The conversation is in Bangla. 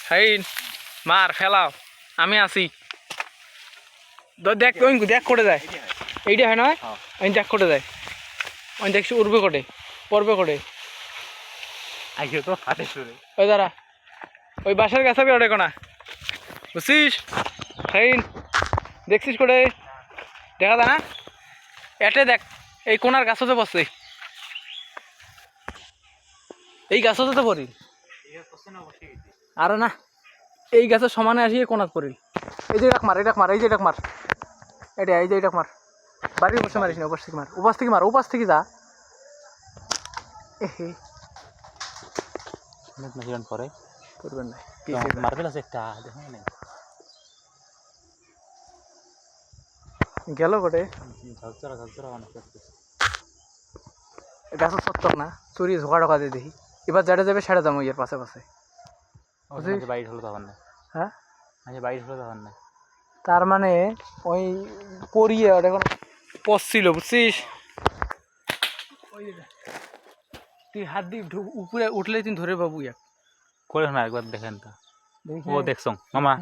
হাইন মার ফেলাও আমি আছি দেখ ওই দেখ করে যায় এইটা হয় নয় ওই দেখ করে যায় ওই দেখছি উড়বে কোটে পড়বে কোটে আইসো তো হাতে শুরে ওই দাঁড়া ওই বাসার গাছাবি ওটা কোনা বুঝছিস হাইন দেখছিস করে দেখা যায় না এটে দেখ এই কোনার গাছতে বসছে এই গাছতে তো পড়ি আরে না এই গাছের সমানে আসি কোনাত পড়ি এই যে ডাক মার এই যে ডাক মার এটা এই যে ডাক মার বাড়ির বসে মারিস না উপাস থেকে মার উপাস থেকে যা এহে মেশিন পরে করবেন না মার্বেল আছে একটা দেখো না গেল কোটে ঝরঝরা অনেক গাছের সত্তর না চুরি ঝোঁকা ঢোকা দিয়ে দেখি এবার যেটা যাবে সেটা যাবো ইয়ের পাশে পাশে বাইর হলো তখন না হ্যাঁ বাইর হলো তখন না তার মানে ওই পরিয়ে ওটা এখন পড়ছিল বুঝছিস তুই হাত দিয়ে উপরে উঠলে তুই ধরে পাবো করে না একবার দেখেন তো ও দেখছো মামা